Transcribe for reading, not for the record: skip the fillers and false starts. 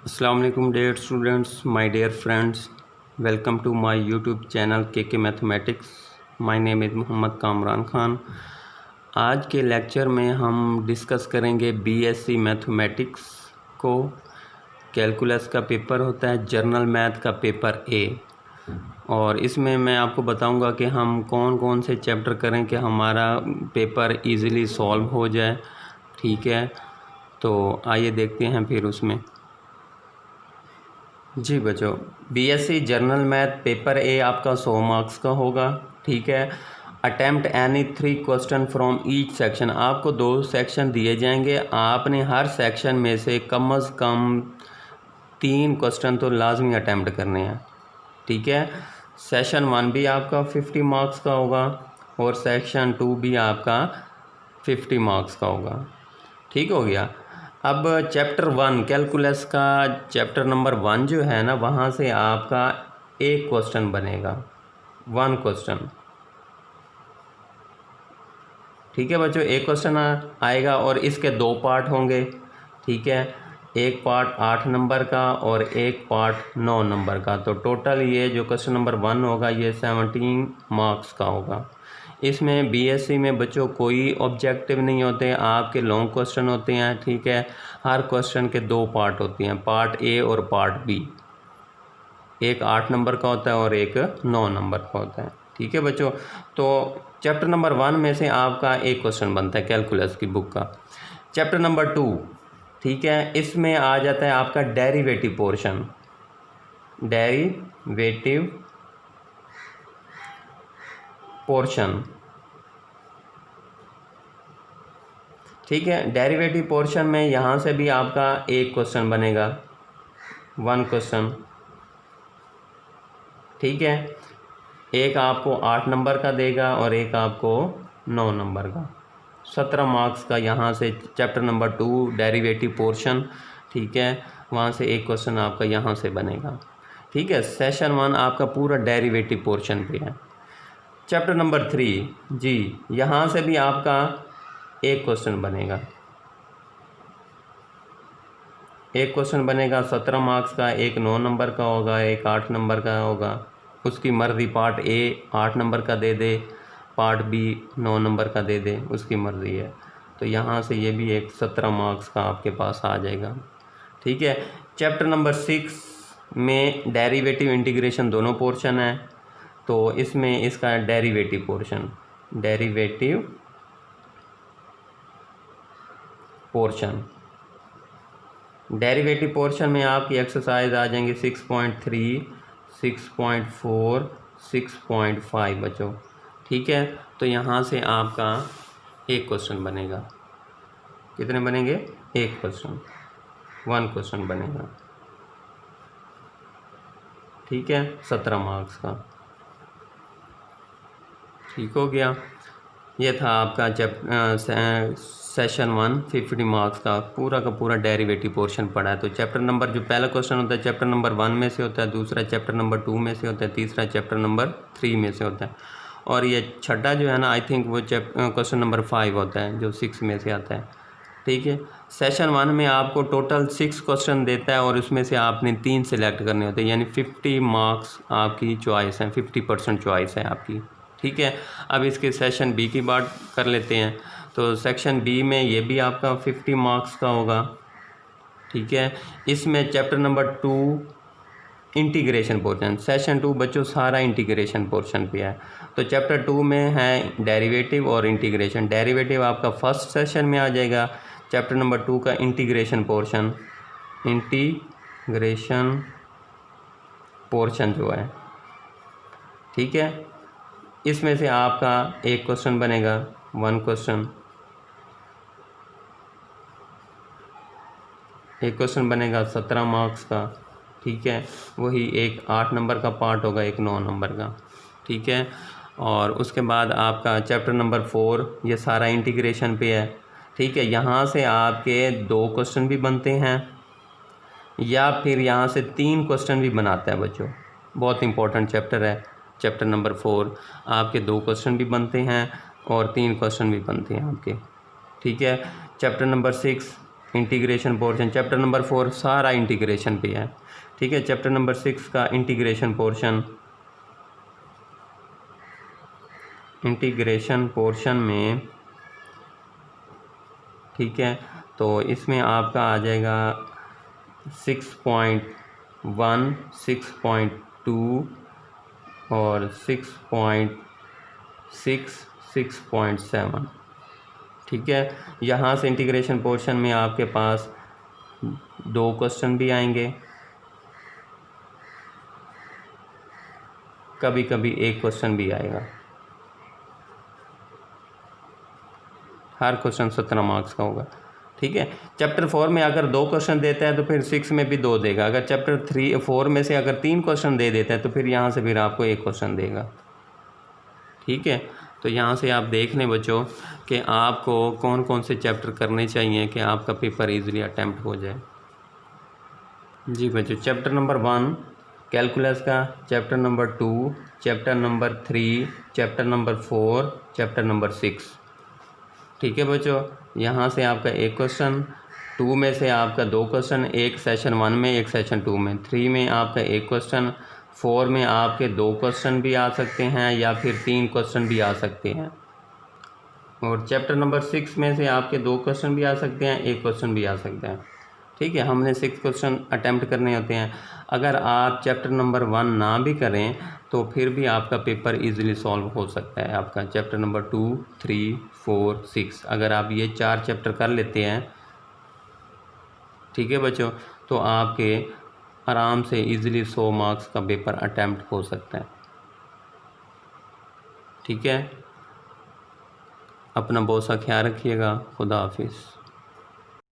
अस्सलाम वालेकुम dear students, my dear friends, welcome to my YouTube channel के mathematics. My name is Mohammad Kamran Khan. आज के लेक्चर में हम डिस्कस करेंगे बीएससी मैथमेटिक्स को। कैलकुलस का पेपर होता है, जर्नल मैथ का पेपर ए, और इसमें मैं आपको बताऊंगा कि हम कौन कौन से चैप्टर करें कि हमारा पेपर इजीली सॉल्व हो जाए। ठीक है, तो आइए देखते हैं फिर उसमें। जी बच्चों, BSc journal math paper A आपका 100 मार्क्स का होगा। ठीक है, attempt any 3 question from each section. आपको 2 सेक्शन दिए जाएंगे, आपने हर सेक्शन में से कम से कम 3 क्वेश्चन तो लाजमी अटेम्प्ट करने हैं। ठीक है, सेशन 1 भी आपका 50 मार्क्स का होगा और सेक्शन 2 भी आपका 50 मार्क्स का होगा। ठीक हो गया। अब चैप्टर 1 कैलकुलस का चैप्टर नंबर 1 जो है ना, वहाँ से आपका एक क्वेश्चन बनेगा, 1 क्वेश्चन। ठीक है बच्चों, एक क्वेश्चन आएगा और इसके 2 पार्ट होंगे। ठीक है, एक पार्ट 8 नंबर का और एक पार्ट 9 नंबर का। तो टोटल ये जो क्वेश्चन नंबर 1 होगा ये 17 मार्क्स का होगा। इसमें बीएससी में बच्चों कोई ऑब्जेक्टिव नहीं होते, आपके लॉन्ग क्वेश्चन होते हैं। ठीक है, हर क्वेश्चन के 2 पार्ट होते हैं, पार्ट ए और पार्ट बी। एक 8 नंबर का होता है और एक 9 नंबर का होता है। ठीक है बच्चों, तो चैप्टर नंबर 1 में से आपका एक क्वेश्चन बनता है कैलकुलस की बुक का। चैप्टर नंबर 2, ठीक है, इसमें आ जाता है आपका डेरिवेटिव पोर्शन। डेरिवेटिव पोर्शन, ठीक है, डेरिवेटिव पोर्शन में यहाँ से भी आपका एक क्वेश्चन बनेगा, 1 क्वेश्चन। ठीक है, एक आपको 8 नंबर का देगा और एक आपको 9 नंबर का। 17 मार्क्स का यहाँ से चैप्टर नंबर 2 डेरिवेटिव पोर्शन। ठीक है, वहाँ से एक क्वेश्चन आपका यहाँ से बनेगा। ठीक है, सेशन 1 आपका पूरा डेरिवेटिव पोर्शन पे है। चैप्टर नंबर 3 जी, यहाँ से भी आपका एक क्वेश्चन बनेगा, एक क्वेश्चन बनेगा 17 मार्क्स का। एक 9 नंबर का होगा, एक 8 नंबर का होगा। उसकी मर्ज़ी, पार्ट ए 8 नंबर का दे दे, पार्ट बी 9 नंबर का दे दे, उसकी मर्ज़ी है। तो यहाँ से ये भी एक 17 मार्क्स का आपके पास आ जाएगा। ठीक है, चैप्टर नंबर 6 में डेरिवेटिव इंटीग्रेशन दोनों पोर्शन है, तो इसमें इसका derivative portion, derivative portion, derivative portion में आपकी एक्सरसाइज आ जाएंगी 6.3, 6.4, 6.5 बच्चों। ठीक है, तो यहाँ से आपका एक क्वेश्चन बनेगा। कितने बनेंगे? एक क्वेश्चन, 1 क्वेश्चन बनेगा। ठीक है, 17 मार्क्स का। ठीक हो गया, ये था आपका सेशन 1 50 मार्क्स का पूरा डेरिवेटिव पोर्शन पढ़ा है। तो चैप्टर नंबर, जो पहला क्वेश्चन होता है चैप्टर नंबर 1 में से होता है, दूसरा चैप्टर नंबर 2 में से होता है, तीसरा चैप्टर नंबर 3 में से होता है, और ये छठा जो है ना, आई थिंक वो क्वेश्चन नंबर 5 होता है जो 6 में से आता है। ठीक है, सेशन 1 में आपको टोटल 6 क्वेश्चन देता है और उसमें से आपने 3 सेलेक्ट करने होते हैं, यानी 50 मार्क्स आपकी चॉइस है, 50% चॉइस है आपकी। ठीक है, अब इसके सेशन बी की बात कर लेते हैं। तो सेक्शन बी में ये भी आपका 50 मार्क्स का होगा। ठीक है, इसमें chapter number 2 integration portion, session 2 बच्चों सारा इंटीग्रेशन पोर्शन पे है। तो चैप्टर 2 में है डेरिवेटिव और इंटीग्रेशन। डेरिवेटिव आपका फर्स्ट सेशन में आ जाएगा। चैप्टर नंबर 2 का इंटीग्रेशन पोर्शन, इंटीग्रेशन पोर्शन जो है, ठीक है, इसमें से आपका एक क्वेश्चन बनेगा, 1 क्वेश्चन। एक क्वेश्चन बनेगा 17 मार्क्स का। ठीक है, वही एक 8 नंबर का पार्ट होगा, एक 9 नंबर का। ठीक है, और उसके बाद आपका चैप्टर नंबर 4 ये सारा इंटीग्रेशन पे है। ठीक है, यहाँ से आपके 2 क्वेश्चन भी बनते हैं या फिर यहाँ से 3 क्वेश्चन भी बनाता है बच्चों। बहुत इंपॉर्टेंट चैप्टर है चैप्टर नंबर 4। आपके 2 क्वेश्चन भी बनते हैं और 3 क्वेश्चन भी बनते हैं आपके। ठीक है, chapter number 6 integration portion. Chapter number 4 सारा इंटीग्रेशन पे है, ठीक है। चैप्टर नंबर 6 का इंटीग्रेशन पोर्शन में, ठीक है, तो इसमें आपका आ जाएगा 6.1, 6.2 और 6.6, 6.7, ठीक है। यहाँ से इंटीग्रेशन पोर्शन में आपके पास 2 क्वेश्चन भी आएंगे, कभी कभी 1 क्वेश्चन भी आएगा। हर क्वेश्चन 17 मार्क्स का होगा, ठीक है। चैप्टर 4 में अगर 2 क्वेश्चन देता है तो फिर 6 में भी 2 देगा। अगर चैप्टर 4 में से अगर 3 क्वेश्चन दे देता है तो फिर यहाँ से फिर आपको 1 क्वेश्चन देगा, ठीक है। तो यहाँ से आप देख लें बच्चों कि आपको कौन कौन से चैप्टर करने चाहिए कि आपका पेपर इजीली अटैम्प्ट हो जाए। जी बच्चों, चैप्टर नंबर 1 कैलकुलस का, chapter number 2, chapter number 3, chapter number 4, chapter number 6, ठीक है बच्चों। यहाँ से आपका 1 क्वेश्चन, 2 में से आपका 2 क्वेश्चन, एक सेशन 1 में, एक सेशन 2 में, 3 में आपका 1 क्वेश्चन, 4 में आपके 2 क्वेश्चन भी आ सकते हैं या फिर 3 क्वेश्चन भी आ सकते हैं, और चैप्टर नंबर 6 में से आपके 2 क्वेश्चन भी आ सकते हैं, 1 क्वेश्चन भी आ सकता है, ठीक है। हमने 6 क्वेश्चन अटैम्प्ट करने होते हैं। अगर आप चैप्टर नंबर 1 ना भी करें तो फिर भी आपका पेपर इजीली सॉल्व हो सकता है। आपका चैप्टर नंबर 2, 3, 4, 6 अगर आप ये 4 चैप्टर कर लेते हैं, ठीक है बच्चों, तो आपके आराम से इजीली 100 मार्क्स का पेपर अटैम्प्ट हो सकता है, ठीक है। अपना बहुत सा ख्याल रखिएगा। खुदा हाफिज़।